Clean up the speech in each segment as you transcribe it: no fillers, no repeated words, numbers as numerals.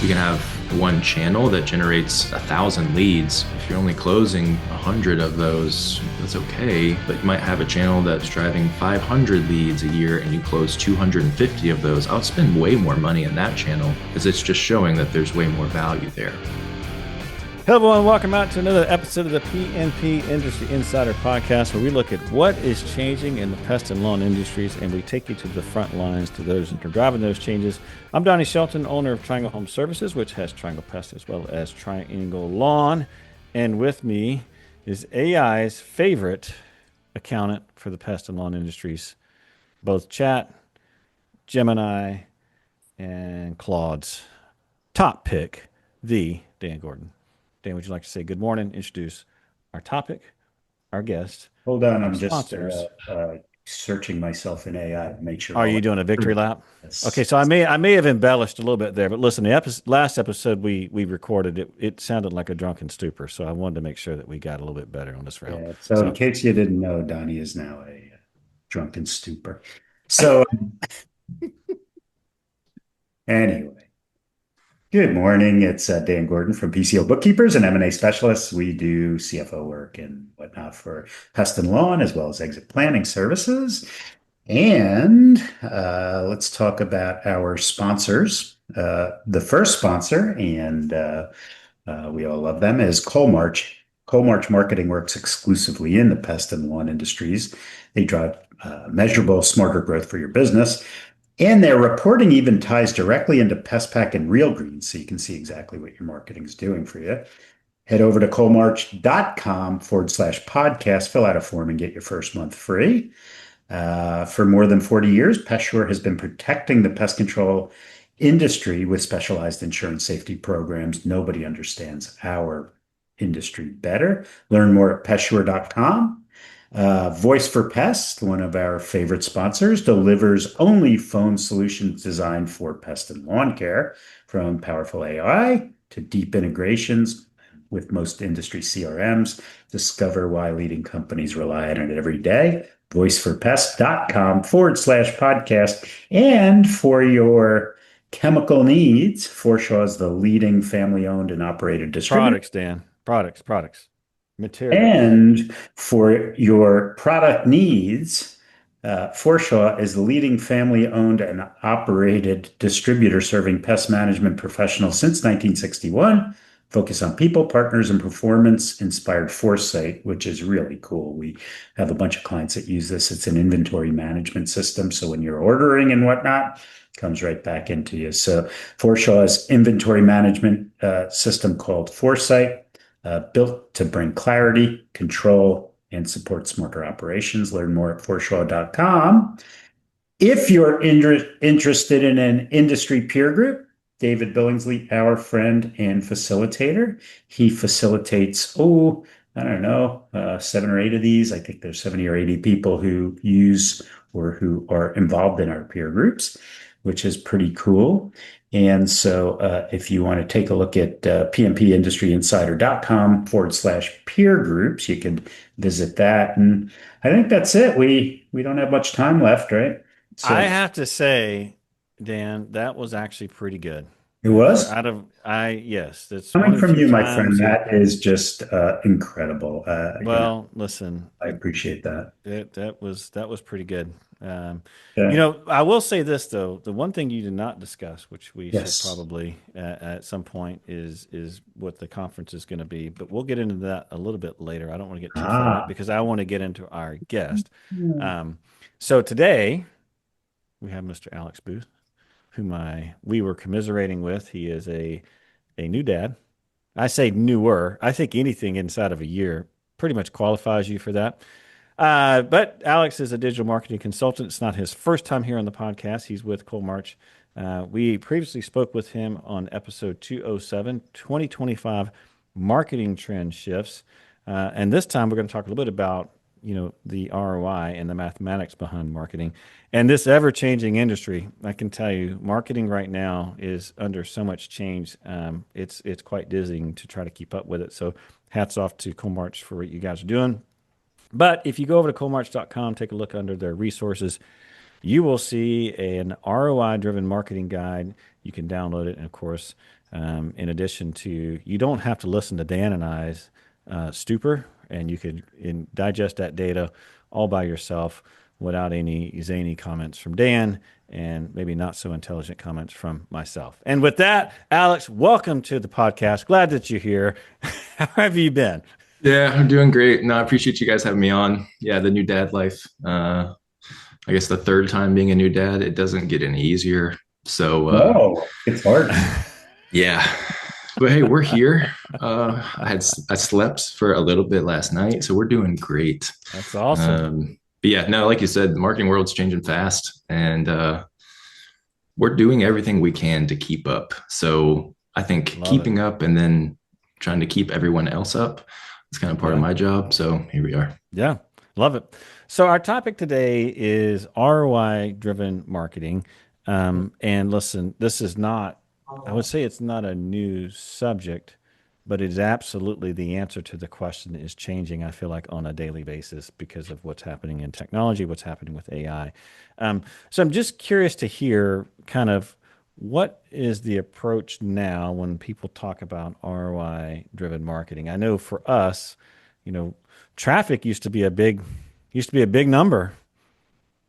You can have one channel that generates 1,000 leads. If you're only closing 100 of those, that's okay. But you might have a channel that's driving 500 leads a year and you close 250 of those. I'll spend way more money in that channel because it's just showing that there's way more value there. Hello, everyone. Welcome out to another episode of the PNP Industry Insider Podcast, where we look at what is changing in the pest and lawn industries, and we take you to the front lines, to those that are driving those changes. I'm Donnie Shelton, owner of Triangle Home Services, which has Triangle Pest as well as Triangle Lawn. And with me is AI's favorite accountant for the pest and lawn industries, both Chat, Gemini, and Claude's top pick, the Dan Gordon. Dan, would you like to say good morning, introduce our topic, our guest? Hold on, I'm just searching myself in AI to make sure. Are you doing a victory lap? Yes. Okay, so I may have embellished a little bit there, but listen, the last episode we recorded, it sounded like a drunken stupor, so I wanted to make sure that we got a little bit better on this rail. Yeah, so in case you didn't know, Donnie is now a drunken stupor. So anyway. Good morning. It's Dan Gordon from PCO Bookkeepers and M&A Specialists. We do CFO work and whatnot for pest and lawn, as well as exit planning services. And let's talk about our sponsors. The first sponsor, and we all love them, is Coalmarch. Coalmarch Marketing works exclusively in the pest and lawn industries. They drive measurable, smarter growth for your business. And their reporting even ties directly into PestPack and Real Green, so you can see exactly what your marketing is doing for you. Head over to coalmarch.com/podcast, fill out a form, and get your first month free. For more than 40 years, PestSure has been protecting the pest control industry with specialized insurance safety programs. Nobody understands our industry better. Learn more at pestsure.com. Voice for Pest, one of our favorite sponsors, delivers only phone solutions designed for pest and lawn care, from powerful AI to deep integrations with most industry CRMs. Discover why leading companies rely on it every day. voiceforpest.com/podcast. And for your chemical needs, Forshaw is the leading family-owned and operated distributor. Products, Dan. Products. Material. And for your product needs, Forshaw is the leading family-owned and operated distributor serving pest management professionals since 1961. Focus on people, partners, and performance-inspired foresight, which is really cool. We have a bunch of clients that use this. It's an inventory management system, so when you're ordering and whatnot, it comes right back into you. So Forshaw's inventory management system called Foresight, built to bring clarity, control, and support smarter operations. Learn more at forshaw.com. If you're interested in an industry peer group, David Billingsley, our friend and facilitator, he facilitates, 7 or 8 of these. I think there's 70 or 80 people who use or who are involved in our peer groups, which is pretty cool. And so if you want to take a look at pnpindustryinsider.com/peer groups, you can visit that. And I think that's it. We don't have much time left, right? So, I have to say, Dan, that was actually pretty good. It was? Yes. That's coming from you, my friend. That is just incredible. Listen, I appreciate that. That was pretty good. I will say this though: the one thing you did not discuss, which we should probably at some point, is what the conference is going to be. But we'll get into that a little bit later. I don't want to get too far in it because I want to get into our guest. So today we have Mr. Alex Booth, whom we were commiserating with. He is a new dad. I say newer. I think anything inside of a year pretty much qualifies you for that. But Alex is a digital marketing consultant. It's not his first time here on the podcast. He's with Coalmarch. We previously spoke with him on episode 207, 2025 Marketing Trend Shifts. And this time we're going to talk a little bit about, the ROI and the mathematics behind marketing. And this ever-changing industry, I can tell you, marketing right now is under so much change. It's quite dizzying to try to keep up with it. So hats off to Coalmarch for what you guys are doing. But if you go over to coalmarch.com, take a look under their resources, you will see an ROI-driven marketing guide. You can download it, and of course, in addition to, you don't have to listen to Dan and I's stupor, and you could digest that data all by yourself without any zany comments from Dan and maybe not so intelligent comments from myself. And with that, Alex, welcome to the podcast. Glad that you're here. How have you been? Yeah, I'm doing great. No, I appreciate you guys having me on. Yeah, the new dad life. I guess the third time being a new dad, it doesn't get any easier. So, it's hard. Yeah. But hey, we're here. I slept for a little bit last night, so we're doing great. That's awesome. But yeah, no, like you said, the marketing world's changing fast, and we're doing everything we can to keep up. So I think keeping up and then trying to keep everyone else up is kind of part of my job. So here we are. Yeah, love it. So our topic today is ROI-driven marketing. And listen, this is not, I would say it's not a new subject, but it is absolutely the answer to the question is changing, I feel like, on a daily basis because of what's happening in technology, what's happening with AI. So I'm just curious to hear kind of what is the approach now when people talk about ROI-driven marketing. I know for us, traffic used to be a big number.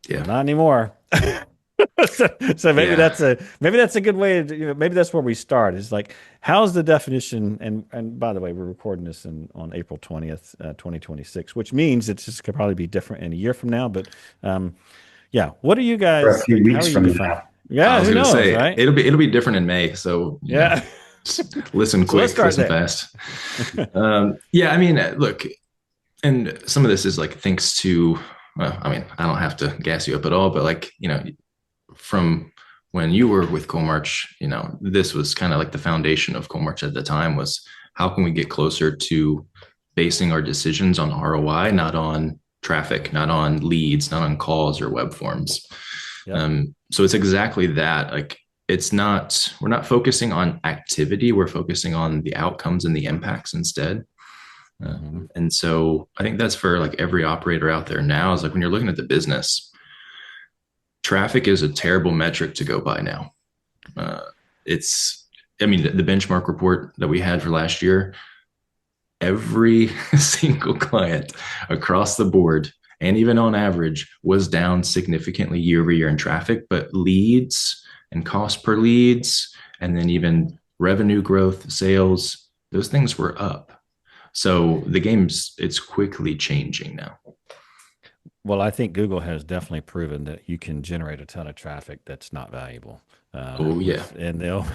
Yeah. Not anymore. So maybe that's a good way to, maybe that's where we start. Is like, how's the definition? And by the way, we're recording this on April 20th, 2026, which means it's just could probably be different in a year from now. But yeah, what are you guys? For a few weeks from now. Yeah, I was who going to knows, say right? it'll be different in May. So yeah, listen quick, listen fast. Yeah, I mean, look, and some of this is like thanks to. I mean, I don't have to gas you up at all, but like from when you were with Coalmarch, this was kind of like the foundation of Coalmarch at the time was how can we get closer to basing our decisions on ROI, not on traffic, not on leads, not on calls or web forms. Yep. So it's exactly that. Like we're not focusing on activity. We're focusing on the outcomes and the impacts instead. And so I think that's for like every operator out there now is like when you're looking at the business, traffic is a terrible metric to go by now. The benchmark report that we had for last year, every single client across the board, and even on average, was down significantly year over year in traffic, but leads and cost per leads, and then even revenue growth, sales, those things were up. So it's quickly changing now. Well, I think Google has definitely proven that you can generate a ton of traffic that's not valuable. And they'll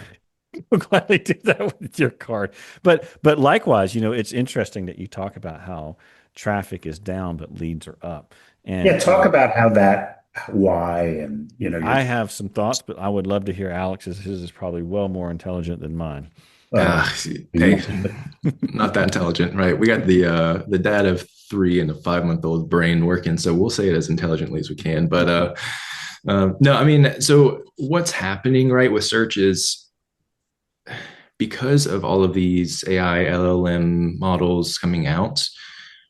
gladly do that with your card. But likewise, it's interesting that you talk about how traffic is down, but leads are up. And talk about why, and I have some thoughts, but I would love to hear Alex's. His is probably well more intelligent than mine. Hey, not that intelligent, right? We got the dad of 3 and a 5-month-old brain working, so we'll say it as intelligently as we can. But no, I mean, so what's happening, right, with search is because of all of these AI LLM models coming out,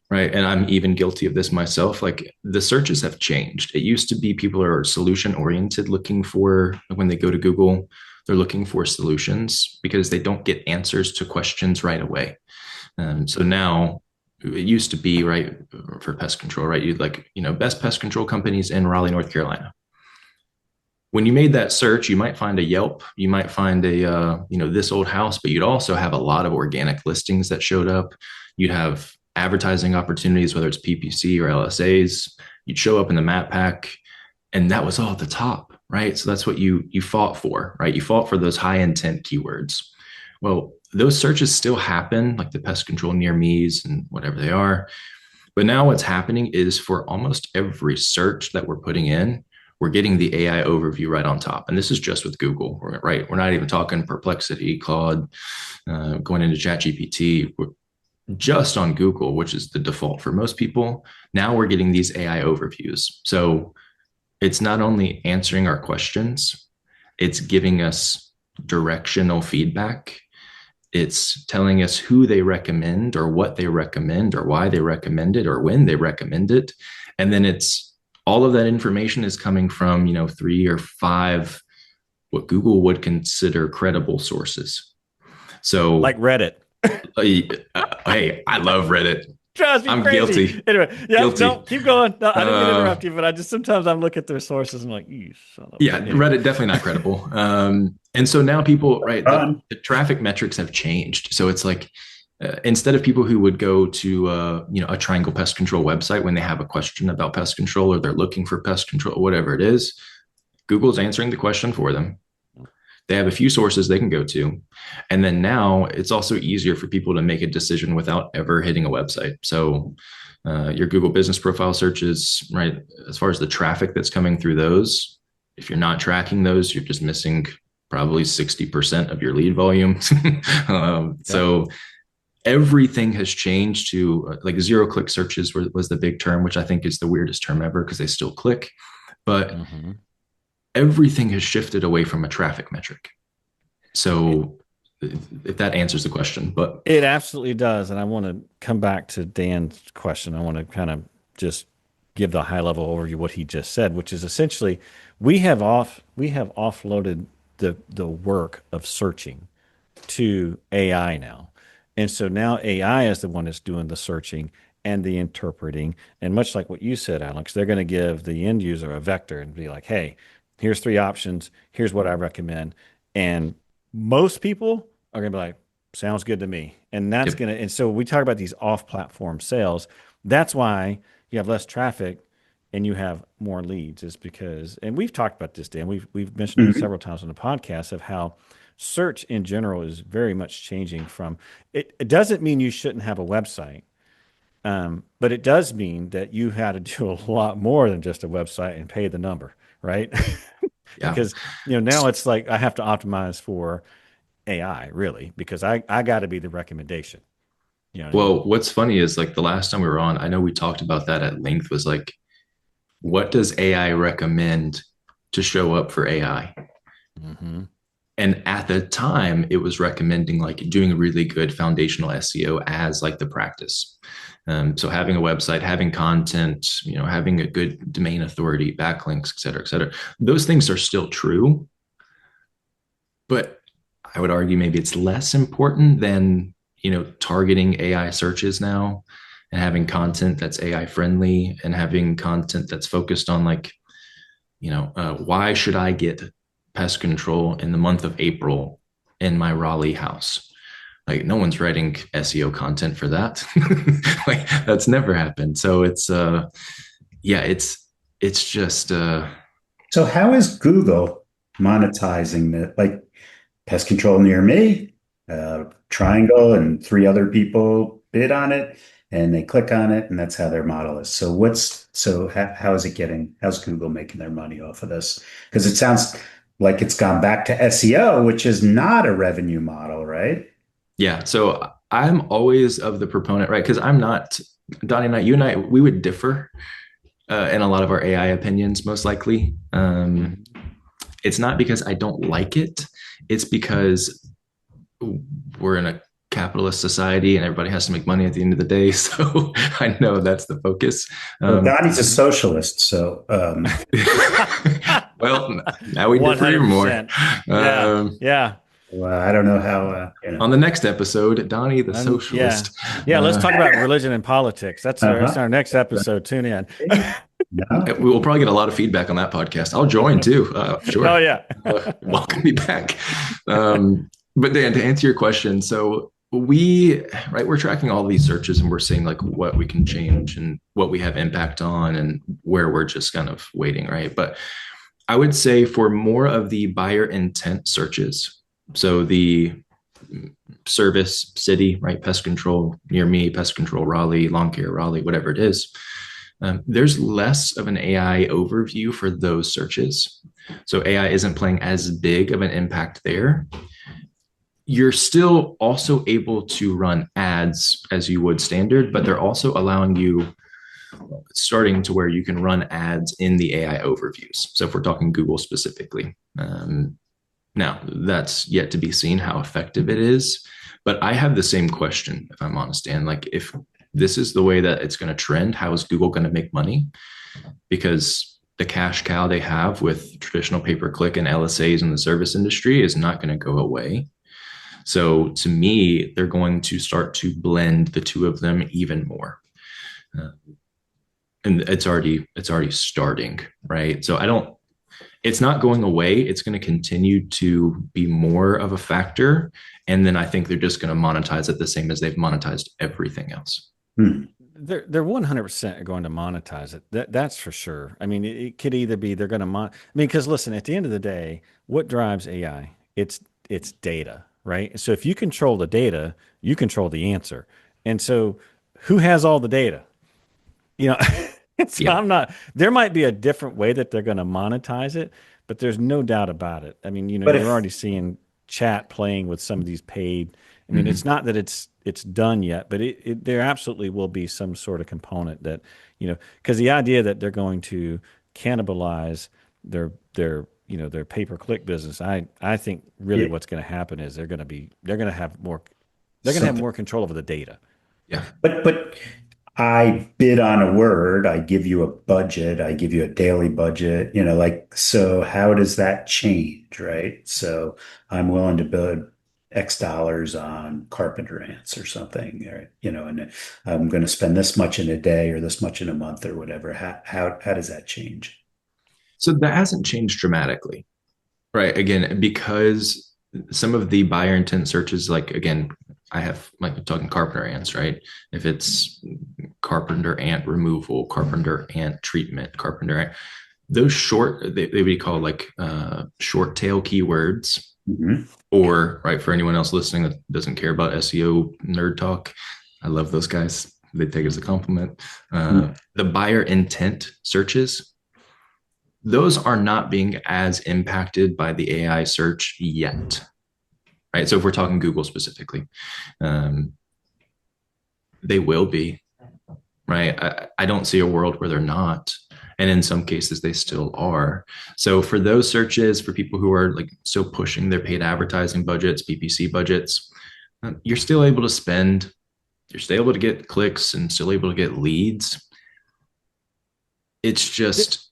right? And I'm even guilty of this myself. Like the searches have changed. It used to be people are solution oriented, looking for when they go to Google. They're looking for solutions because they don't get answers to questions right away. So now it used to be, right, for pest control, right? You'd best pest control companies in Raleigh, North Carolina. When you made that search, you might find a Yelp, you might find a, this old house, but you'd also have a lot of organic listings that showed up. You'd have advertising opportunities, whether it's PPC or LSAs. You'd show up in the map pack, and that was all at the top. Right. So that's what you fought for, right? You fought for those high intent keywords. Well, those searches still happen, like the pest control near me's and whatever they are. But now what's happening is for almost every search that we're putting in, we're getting the AI overview right on top. And this is just with Google, right? We're not even talking Perplexity, Claude, going into ChatGPT. We're just on Google, which is the default for most people. Now we're getting these AI overviews. So it's not only answering our questions, it's giving us directional feedback. It's telling us who they recommend or what they recommend or why they recommend it or when they recommend it. And then it's all of that information is coming from, 3 or 5 what Google would consider credible sources. So like Reddit. Hey, I love Reddit. Drives me I'm crazy. guilty. Anyway, yeah, Guilty. no, keep going. No, I didn't mean to interrupt you, but I just sometimes I'm looking at their sources and I'm like, you son of Yeah, anyway. Reddit definitely not credible. And so now people, right, the traffic metrics have changed. So it's like instead of people who would go to a Triangle Pest Control website when they have a question about pest control or they're looking for pest control, whatever it is, Google's answering the question for them. They have a few sources they can go to. And then now it's also easier for people to make a decision without ever hitting a website. So your Google business profile searches, right, as far as the traffic that's coming through those, if you're not tracking those, you're just missing probably 60% of your lead volume. So everything has changed to like zero click searches was the big term, which I think is the weirdest term ever because they still click. But everything has shifted away from a traffic metric. So if that answers the question, but it absolutely does. And I want to come back to Dan's question. I want to kind of just give the high level overview of what he just said, which is essentially we have offloaded the work of searching to AI now. And so now AI is the one that's doing the searching and the interpreting. And much like what you said, Alex, they're going to give the end user a vector and be like, hey, here's 3 options. Here's what I recommend. And most people are going to be like, sounds good to me. And that's going to, and so we talk about these off-platform sales. That's why you have less traffic and you have more leads is because, and we've talked about this, Dan, we've mentioned it several times on the podcast of how search in general is very much changing from, it doesn't mean you shouldn't have a website. But it does mean that you had to do a lot more than just a website and pay the number, right? Because now it's like I have to optimize for AI really because I got to be the recommendation. What's funny is like the last time we were on, I know we talked about that at length, was like, what does AI recommend to show up for AI? And at the time, it was recommending like doing a really good foundational SEO as like the practice. So having a website, having content, having a good domain authority, backlinks, et cetera, those things are still true. But I would argue maybe it's less important than, targeting AI searches now and having content that's AI friendly and having content that's focused on like, why should I get pest control in the month of April in my Raleigh house? Like no one's writing SEO content for that. Like that's never happened. So it's just So how is Google monetizing that? Like pest control near me, Triangle and 3 other people bid on it and they click on it and that's how their model is. So how's Google making their money off of this? Because it sounds like it's gone back to SEO, which is not a revenue model, right? Yeah. So I'm always of the proponent, right? Because I'm not, Donnie and I, we would differ in a lot of our AI opinions, most likely. It's not because I don't like it. It's because we're in a capitalist society and everybody has to make money at the end of the day. So I know that's the focus. Well, Donnie's a socialist. So, well, now we differ even more. Yeah. Well, I don't know how. On the next episode, Donnie the socialist. Yeah. Let's talk about religion and politics. That's our next episode. Tune in. We'll probably get a lot of feedback on that podcast. I'll join too. Sure. Oh yeah. Welcome me back. But Dan, to answer your question, so we're tracking all these searches and we're seeing like what we can change and what we have impact on and where we're just kind of waiting, right? But I would say for more of the buyer intent searches, so the service city, right? Pest control near me, pest control Raleigh, lawn care Raleigh, whatever it is. There's less of an AI overview for those searches. So AI isn't playing as big of an impact there. You're still also able to run ads as you would standard, but they're also allowing you starting to where you can run ads in the AI overviews. So if we're talking Google specifically, now that's yet to be seen how effective it is, but I have the same question, if I'm honest, Dan, like if this is the way that it's going to trend. How is Google going to make money? Because the cash cow they have with traditional pay-per-click and LSAs in the service industry is not going to go away. So to me, they're going to start to blend the two of them even more. And it's already starting, right? So it's not going away. It's going to continue to be more of a factor. And then I think they're just going to monetize it the same as they've monetized everything else. They're 100% going to monetize it. That's for sure. I mean, it could either be they're going to because listen, at the end of the day, what drives AI? It's data, right? So if you control the data, you control the answer. And so who has all the data? So yeah. There might be a different way that they're going to monetize it, but there's no doubt about it. I mean, you're already seeing chat playing with some of these paid. I mean, it's not that it's done yet, but there absolutely will be some sort of component that, because the idea that they're going to cannibalize their pay-per-click business, I think really what's going to happen is they're going to have more control over the data. Yeah. But I bid on a word, I give you a budget, I give you a daily budget, so how does that change, right? So I'm willing to bid X dollars on carpenter ants or something, and I'm going to spend this much in a day or this much in a month or whatever. How does that change? So that hasn't changed dramatically, right? Again, because some of the buyer intent searches, like, again, I have like talking carpenter ants, right? If it's carpenter ant removal, carpenter ant treatment, carpenter ant, those short, they would be called like short tail keywords. Or, right, for anyone else listening that doesn't care about SEO nerd talk, I love those guys. They take it as a compliment. The buyer intent searches, those are not being as impacted by the AI search yet. Right. So if we're talking Google specifically, they will be, right? I don't see a world where they're not. And in some cases, they still are. So for those searches, for people who are like still pushing their paid advertising budgets, PPC budgets, you're still able to spend, you're still able to get clicks and still able to get leads. It's just,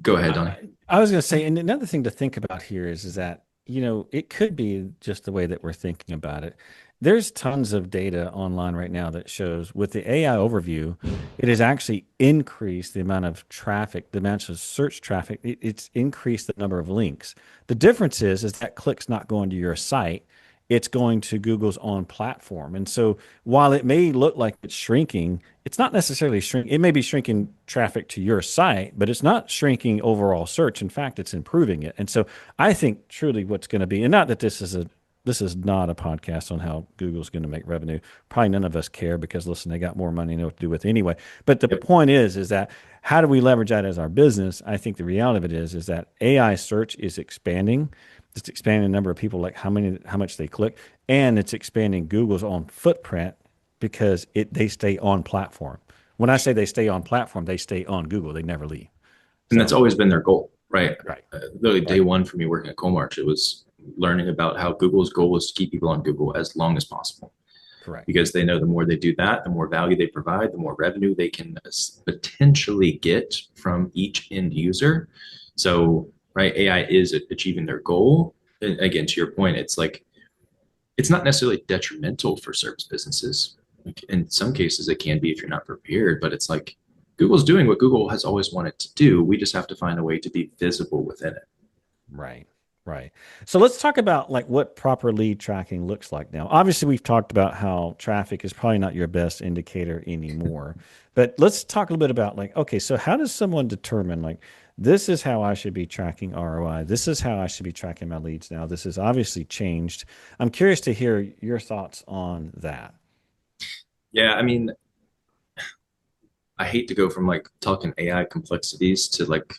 go ahead, Donnie. I was going to say, and another thing to think about here is that, it could be just the way that we're thinking about it. There's tons of data online right now that shows with the AI overview, it has actually increased the amount of traffic, the amount of search traffic. It's increased the number of links. The difference is that click's not going to your site. It's going to Google's own platform. And so while it may look like it's shrinking, it's not necessarily shrinking. It may be shrinking traffic to your site, but it's not shrinking overall search. In fact, it's improving it. And so I think truly what's going to be, and not that this is not a podcast on how Google's going to make revenue. Probably none of us care because, listen, they got more money to know what to do with anyway. But the point is that how do we leverage that as our business? I think the reality of it is that AI search is expanding. It's expanding the number of people, like how much they click, and it's expanding Google's own footprint because they stay on platform. When I say they stay on platform, they stay on Google. They never leave. And that's always been their goal, right? Right. Literally day one for me working at Coalmarch, it was learning about how Google's goal is to keep people on Google as long as possible. Correct. Because they know the more they do that, the more value they provide, the more revenue they can potentially get from each end user. So, right, AI is achieving their goal. And again, to your point, it's like, it's not necessarily detrimental for service businesses. Like in some cases, it can be if you're not prepared, but it's like Google's doing what Google has always wanted to do. We just have to find a way to be visible within it. Right. Right. So let's talk about like what proper lead tracking looks like now. Obviously, we've talked about how traffic is probably not your best indicator anymore, but let's talk a little bit about like, okay, so how does someone determine like, this is how I should be tracking ROI. This is how I should be tracking my leads now. This has obviously changed. I'm curious to hear your thoughts on that. Yeah, I mean, I hate to go from like talking AI complexities to like,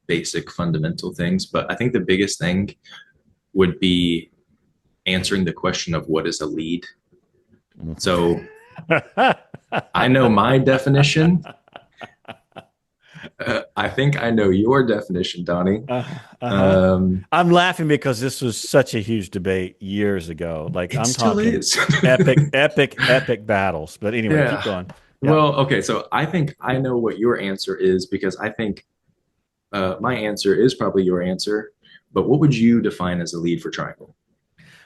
basic fundamental things, but I think the biggest thing would be answering the question of what is a lead. So I know my definition. I think I know your definition, Donnie. I'm laughing because this was such a huge debate years ago. Like, It I'm still talking is. epic battles. But anyway, keep Yeah. going. Yeah. Well, okay. So I think I know what your answer is because I think my answer is probably your answer. But what would you define as a lead for Triangle?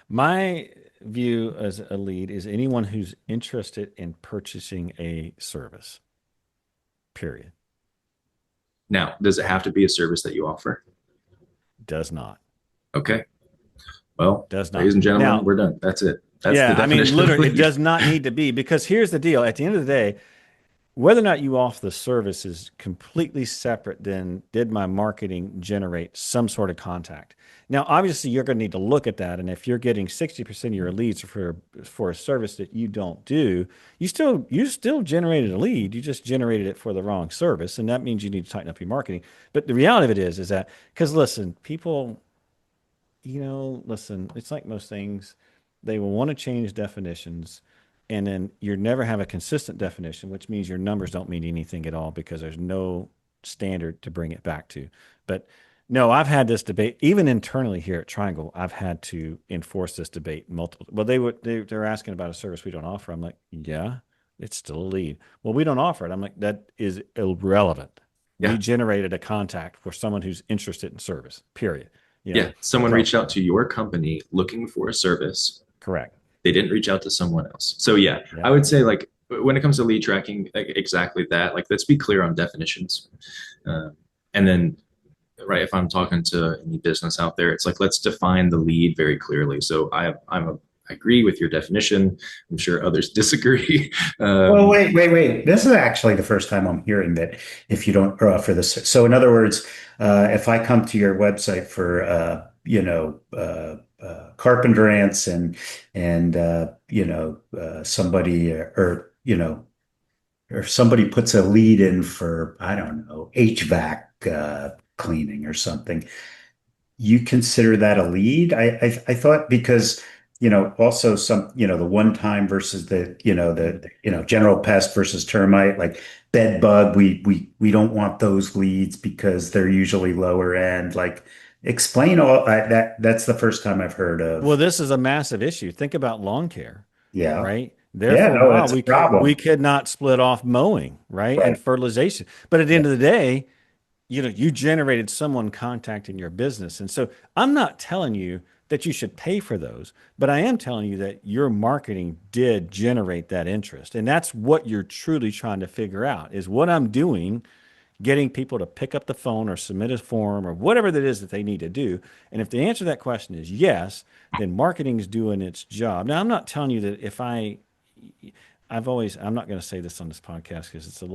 My view as a lead is anyone who's interested in purchasing a service, period. Now, does it have to be a service that you offer? Does not. Okay. Well, Does not. ladies and gentlemen, Now, we're done. That's it. That's the yeah, I mean, definition of literally, it lead. does not need to be, because here's the deal. At the end of the day, whether or not you offer the service is completely separate than did my marketing generate some sort of contact. Now, obviously, you're going to need to look at that. And if you're getting 60% of your leads for a service that you don't do, you still generated a lead. You just generated it for the wrong service. And that means you need to tighten up your marketing. But the reality of it is that, because listen, people, listen, it's like most things, they will want to change definitions, and then you never have a consistent definition, which means your numbers don't mean anything at all because there's no standard to bring it back to. But no, I've had this debate even internally here at Triangle. I've had to enforce this debate multiple. Well, they're asking about a service we don't offer. I'm like, yeah, it's still a lead. Well, we don't offer it. I'm like, that is irrelevant. We Yeah. generated a contact for someone who's interested in service. Period. Yeah. Someone reached out to your company looking for a service. Correct. They didn't reach out to someone else. So yeah, I would say like when it comes to lead tracking, like exactly that. Like let's be clear on definitions, and then right, if I'm talking to any business out there, it's like let's define the lead very clearly. So I agree with your definition. I'm sure others disagree. Well, wait. This is actually the first time I'm hearing that if you don't offer this. So in other words, if I come to your website for, carpenter ants and somebody or somebody puts a lead in for, I don't know, HVAC cleaning or something, you consider that a lead? I thought because also some the one time versus the general pest versus termite, like bed bug, we don't want those leads because they're usually lower end. Like explain all that's the first time I've heard Well, of. this is a massive issue. Think about lawn care, Yeah. right? There Yeah, for a no, while, that's a problem. we could not split off mowing, right, and Right. fertilization. But at the Yeah. end of the day, you generated someone contacting your business. And so I'm not telling you that you should pay for those, but I am telling you that your marketing did generate that interest. And that's what you're truly trying to figure out is what I'm doing, getting people to pick up the phone or submit a form or whatever that is that they need to do. And if the answer to that question is yes, then marketing is doing its job. Now, I'm not telling you that I'm not going to say this on this podcast because it's a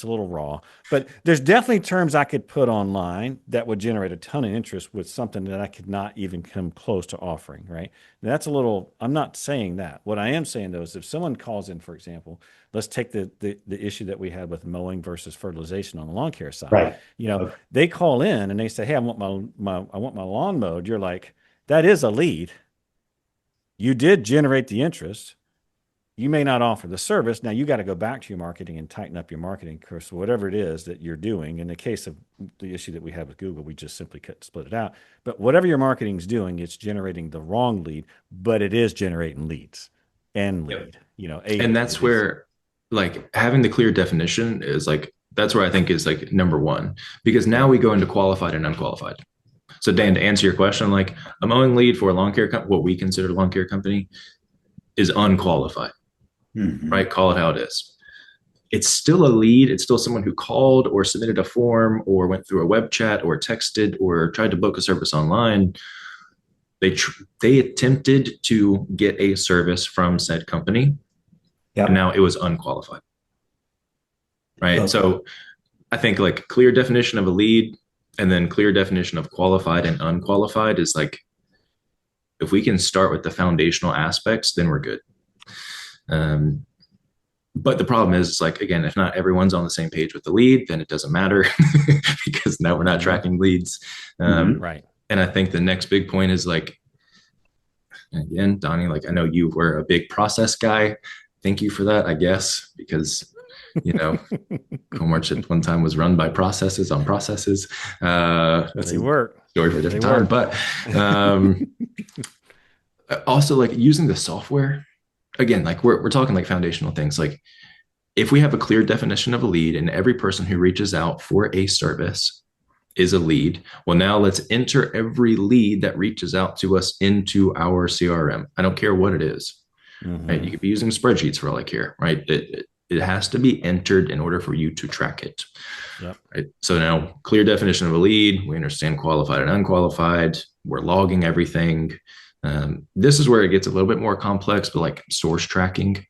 little raw, but there's definitely terms I could put online that would generate a ton of interest with something that I could not even come close to offering, right? Now, I'm not saying that. What I am saying though is if someone calls in, for example, let's take the issue that we had with mowing versus fertilization on the lawn care side. Right. Okay. They call in and they say, "Hey, I want I want my lawn mowed." You're like, "That is a lead. You did generate the interest. You may not offer the service. Now you got to go back to your marketing and tighten up your marketing course, whatever it is that you're doing. In the case of the issue that we have with Google, we just simply split it out. But whatever your marketing is doing, it's generating the wrong lead, but it is generating leads and lead. And that's where like having the clear definition is like that's where I think is like number one because now we go into qualified and unqualified. So Dan, to answer your question, like a mowing lead for a lawn care what we consider a lawn care company is unqualified. Right? Call it how it is. It's still a lead. It's still someone who called or submitted a form or went through a web chat or texted or tried to book a service online. They attempted to get a service from said company. Yep. And now it was unqualified. Right. Okay. So I think like clear definition of a lead and then clear definition of qualified and unqualified is like if we can start with the foundational aspects, then we're good. But the problem is like, again, if not everyone's on the same page with the lead, then it doesn't matter because now we're not tracking leads. Right. And I think the next big point is like, again, Donnie, like I know you were a big process guy. Thank you for that, I guess, because you know, Coalmarch at one time was run by processes on processes. That's They a work. story for a different time. But also, like using the software, again, like we're talking like foundational things. Like if we have a clear definition of a lead and every person who reaches out for a service is a lead, well, now let's enter every lead that reaches out to us into our CRM. I don't care what it is. Right? You could be using spreadsheets for all I care, right? It has to be entered in order for you to track it. Yep. Right? So now, clear definition of a lead. We understand qualified and unqualified. We're logging everything. This is where it gets a little bit more complex, but like source tracking.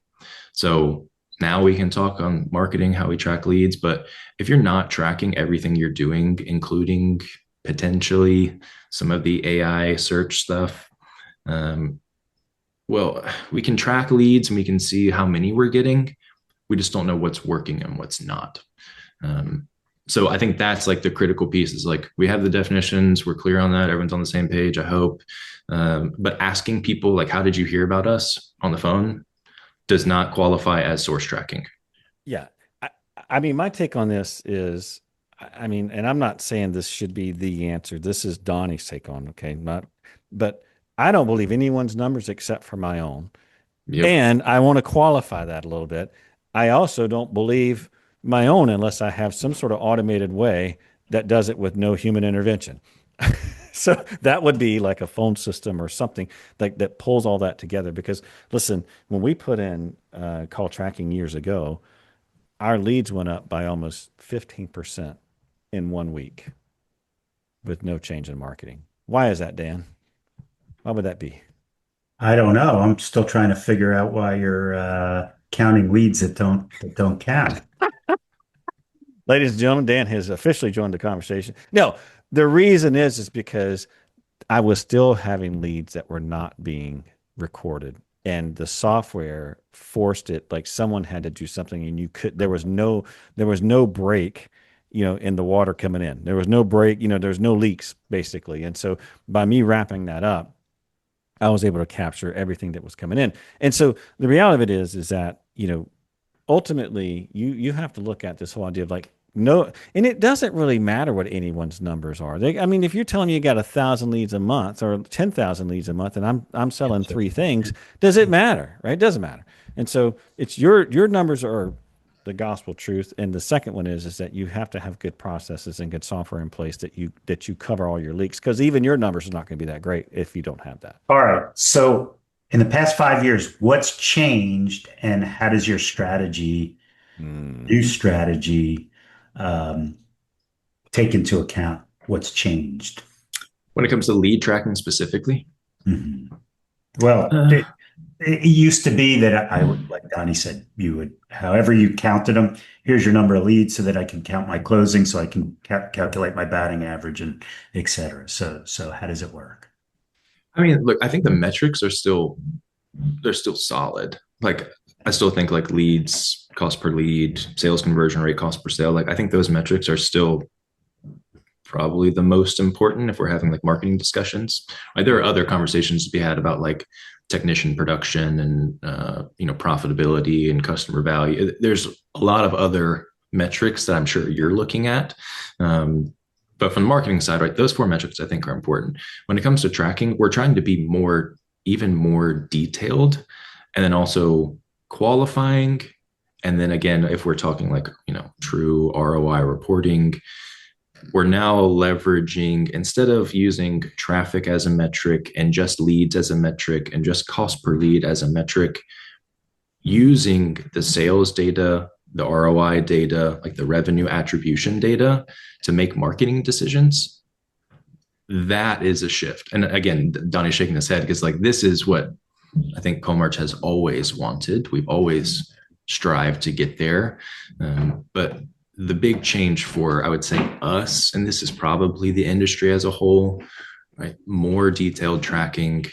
So now we can talk on marketing, how we track leads. But if you're not tracking everything you're doing, including potentially some of the AI search stuff, well, we can track leads and we can see how many we're getting. We just don't know what's working and what's not. So I think that's like the critical piece is like we have the definitions, we're clear on that, everyone's on the same page, I hope. But asking people like, how did you hear about us on the phone does not qualify as source tracking. Yeah. I mean, my take on this is, I mean, and I'm not saying this should be the answer. This is Donnie's take on, okay, but I don't believe anyone's numbers except for my own. Yep. And I want to qualify that a little bit. I also don't believe my own unless I have some sort of automated way that does it with no human intervention. So that would be like a phone system or something that pulls all that together. Because listen, when we put in call tracking years ago, our leads went up by almost 15% in 1 week with no change in marketing. Why is that, Dan? Why would that be? I don't know. I'm still trying to figure out why you're counting leads that don't count. Ladies and gentlemen, Dan has officially joined the conversation. No, the reason is because I was still having leads that were not being recorded, and the software forced it. Like someone had to do something, and there was no break, in the water coming in. There was no break, there's no leaks basically. And so by me wrapping that up, I was able to capture everything that was coming in. And so the reality of it is that, ultimately you have to look at this whole idea of like, no, and it doesn't really matter what anyone's numbers are. I mean, if you're telling me you got 1,000 leads a month or 10,000 leads a month, and I'm selling 3 things, does it matter? Right? It doesn't matter. And so it's your numbers are the gospel truth. And the second one is that you have to have good processes and good software in place that you cover all your leaks, because even your numbers are not going to be that great if you don't have that. All right. So in the past 5 years, what's changed and how does your new strategy, take into account what's changed? When it comes to lead tracking specifically? Mm-hmm. Well, it used to be that I would, like Donnie said, you would, however you counted them, here's your number of leads so that I can count my closing, so I can calculate my batting average and et cetera. So how does it work? I mean, look, I think the metrics they're still solid. Like I still think like leads, cost per lead, sales conversion rate, cost per sale. Like I think those metrics are still probably the most important if we're having like marketing discussions. Like there are other conversations to be had about like technician production and profitability and customer value. There's a lot of other metrics that I'm sure you're looking at. But from the marketing side, right, those 4 metrics I think are important. When it comes to tracking, we're trying to be even more detailed, and then also qualifying. And then again, if we're talking like, true ROI reporting, we're now leveraging, instead of using traffic as a metric and just leads as a metric and just cost per lead as a metric, using the sales data, the ROI data, like the revenue attribution data to make marketing decisions. That is a shift. And again, Donnie's shaking his head because like this is what I think Coalmarch has always wanted. We've always strived to get there. But the big change for, I would say, us, and this is probably the industry as a whole, right? More detailed tracking,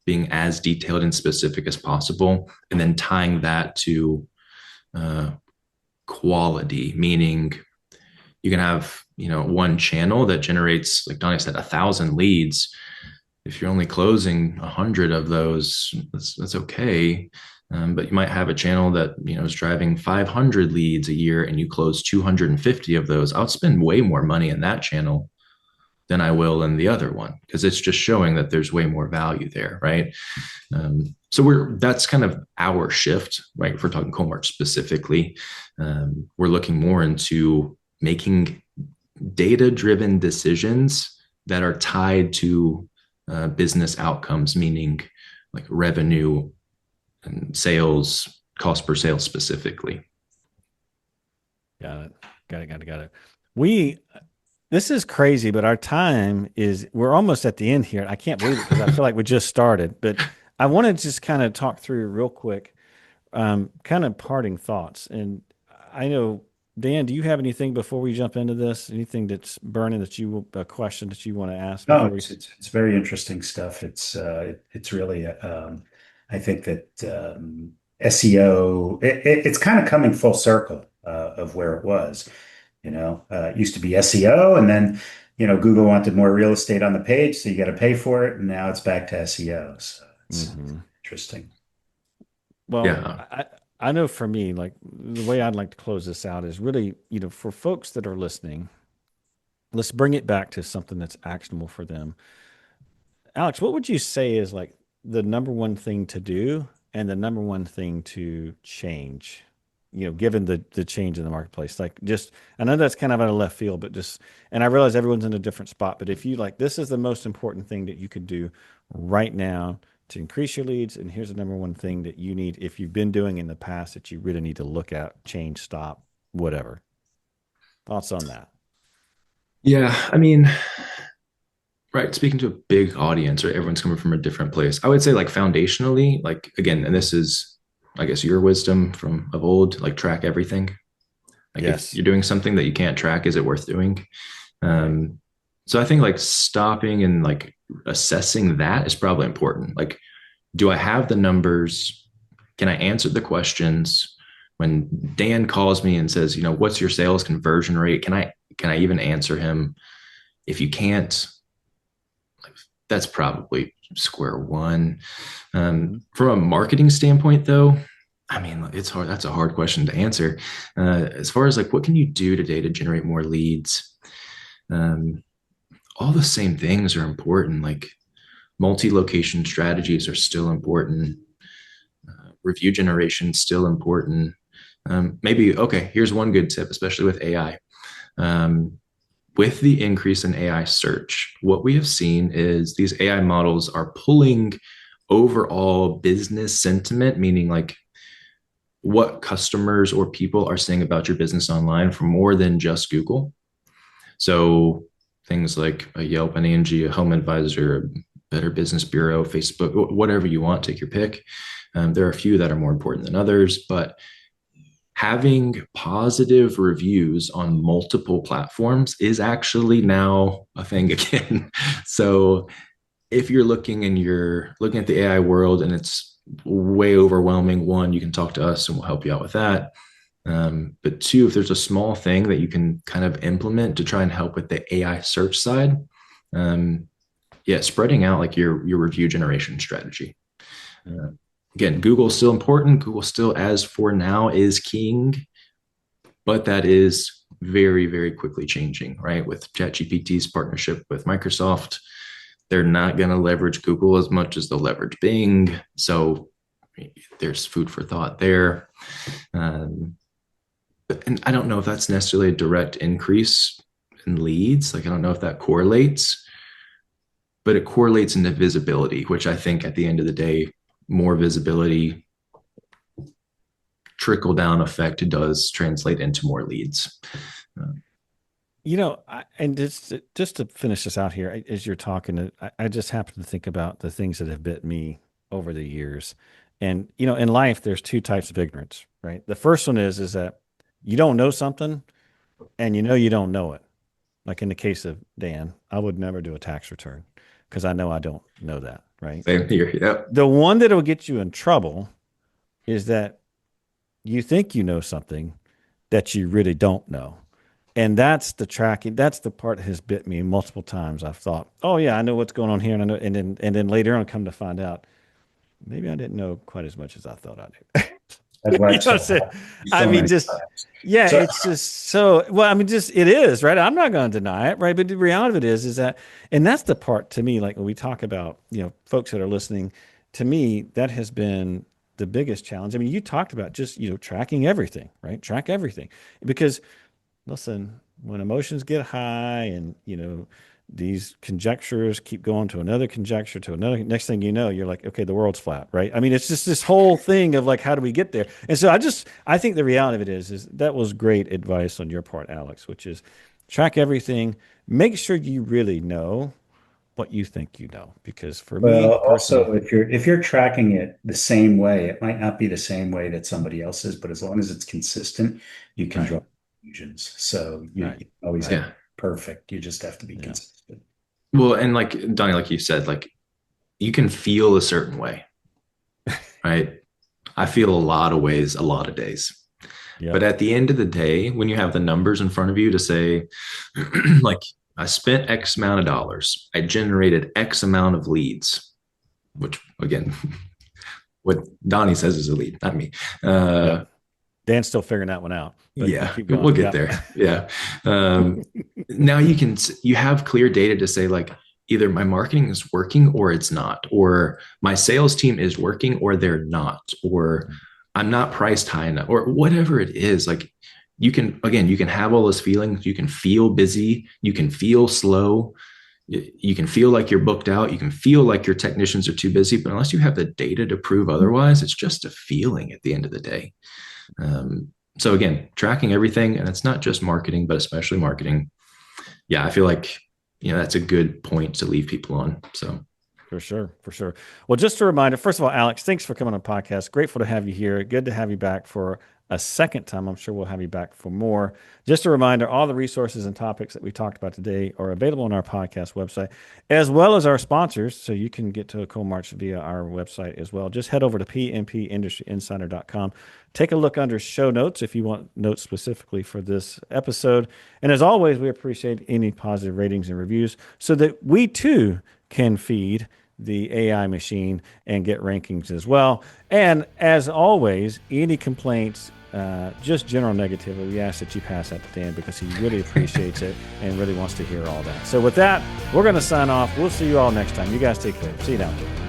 being as detailed and specific as possible, and then tying that to quality, meaning you can have, one channel that generates, like Donnie said, 1,000 leads. If you're only closing 100 of those, that's okay. But you might have a channel that is driving 500 leads a year, and you close 250 of those. I'll spend way more money in that channel than I will in the other one, because it's just showing that there's way more value there, right? So that's kind of our shift, right? If we're talking Coalmarch specifically, we're looking more into making data-driven decisions that are tied to business outcomes, meaning like revenue and sales, cost per sale specifically. Got it. This is crazy, but we're almost at the end here. I can't believe it because I feel like we just started, but I want to just kind of talk through real quick, kind of parting thoughts. And I know, Dan, do you have anything before we jump into this? Anything that's burning a question that you want to ask? No, it's very interesting stuff. It's really, I think that SEO, it's kind of coming full circle of where it was. It used to be SEO, and then Google wanted more real estate on the page, so you got to pay for it, and now it's back to SEO. So it's interesting. Well, yeah. I know for me, like the way I'd like to close this out is really, for folks that are listening, let's bring it back to something that's actionable for them. Alex, what would you say is like the number one thing to do and the number one thing to change, given the change in the marketplace? Like, just, I know that's kind of out of left field, but and I realize everyone's in a different spot, but if you like, this is the most important thing that you could do right now to increase your leads, and here's the number one thing that you need, if you've been doing in the past, that you really need to look at, change, stop, whatever. Thoughts on that? Yeah, I mean, right, speaking to a big audience, right, everyone's coming from a different place. I would say, like, foundationally, like, again, and this is, I guess, your wisdom of old, like, track everything. Like, yes. If you're doing something that you can't track, is it worth doing? So I think, like, stopping and, like, assessing that is probably important. Like, do I have the numbers? Can I answer the questions? When Dan calls me and says, what's your sales conversion rate? Can I even answer him? If you can't, like, that's probably square one. From a marketing standpoint, though, I mean, it's hard. That's a hard question to answer. As far as, like, what can you do today to generate more leads? All the same things are important. Like, multi-location strategies are still important. Review generation is still important. Okay, here's one good tip, especially with AI. With the increase in AI search, what we have seen is these AI models are pulling overall business sentiment, meaning like what customers or people are saying about your business online, from more than just Google. So things like a Yelp, an Angie, a Home Advisor, a Better Business Bureau, Facebook, whatever you want, take your pick. There are a few that are more important than others, but having positive reviews on multiple platforms is actually now a thing again. So if you're looking at the AI world and it's way overwhelming, one, you can talk to us and we'll help you out with that. But two, if there's a small thing that you can kind of implement to try and help with the AI search side, spreading out like your review generation strategy. Again, Google is still important. Google still, as for now, is king, but that is very, very quickly changing, right? With ChatGPT's partnership with Microsoft, they're not going to leverage Google as much as they'll leverage Bing. So there's food for thought there. And I don't know if that's necessarily a direct increase in leads. Like, I don't know if that correlates, but it correlates into visibility, which I think at the end of the day, more visibility, trickle down effect does translate into more leads. And just to finish this out here, as you're talking, I just happen to think about the things that have bit me over the years. And, in life, there's two types of ignorance, right? The first one is that you don't know something and you don't know it. Like in the case of Dan, I would never do a tax return because I know I don't know that, right? Same here. Yep. The one that will get you in trouble is that you think you know something that you really don't know. And that's the tracking. That's the part that has bit me multiple times. I've thought, oh yeah, I know what's going on here. And I know, and then later on come to find out maybe I didn't know quite as much as I thought I did. I've watched I mean, just, yeah, it's just so, well, I mean, just, it is, right? I'm not going to deny it, right? But the reality of it is that, and that's the part to me, like when we talk about, folks that are listening, to me, that has been the biggest challenge. I mean, you talked about just, tracking everything, right? Track everything. Because listen, when emotions get high and, these conjectures keep going to another conjecture to another, next thing you know, you're like, okay, the world's flat, right? I mean, it's just this whole thing of like, how do we get there? And so I think the reality of it is that was great advice on your part, Alex, which is track everything, make sure you really know what you think you know, because for me also, if you're tracking it the same way, it might not be the same way that somebody else is, but as long as it's consistent, you can draw conclusions. So you always have perfect. You just have to be consistent. Well, and like Donnie, like you said, like you can feel a certain way, right? I feel a lot of ways, a lot of days. Yep. But at the end of the day, when you have the numbers in front of you to say, like, I spent X amount of dollars, I generated X amount of leads, which again, what Donnie says is a lead, not me. Dan's still figuring that one out. Yeah, we'll get there. Yeah. Now you have clear data to say like either my marketing is working or it's not, or my sales team is working or they're not, or I'm not priced high enough, or whatever it is. Like you can have all those feelings. You can feel busy. You can feel slow. You can feel like you're booked out. You can feel like your technicians are too busy, but unless you have the data to prove otherwise, it's just a feeling at the end of the day. So again, tracking everything, and it's not just marketing, but especially marketing. Yeah, I feel like, that's a good point to leave people on. So for sure. Well, just a reminder, first of all, Alex, thanks for coming on the podcast. Grateful to have you here. Good to have you back for a second time. I'm sure we'll have you back for more. Just a reminder, all the resources and topics that we talked about today are available on our podcast website, as well as our sponsors. So you can get to Coalmarch via our website as well. Just head over to pmpindustryinsider.com. Take a look under show notes if you want notes specifically for this episode. And as always, we appreciate any positive ratings and reviews so that we too can feed the AI machine and get rankings as well. And as always, any complaints, just general negativity, we ask that you pass that to Dan because he really appreciates it and really wants to hear all that. So with that, we're going to sign off. We'll see you all next time. You guys take care. See you now.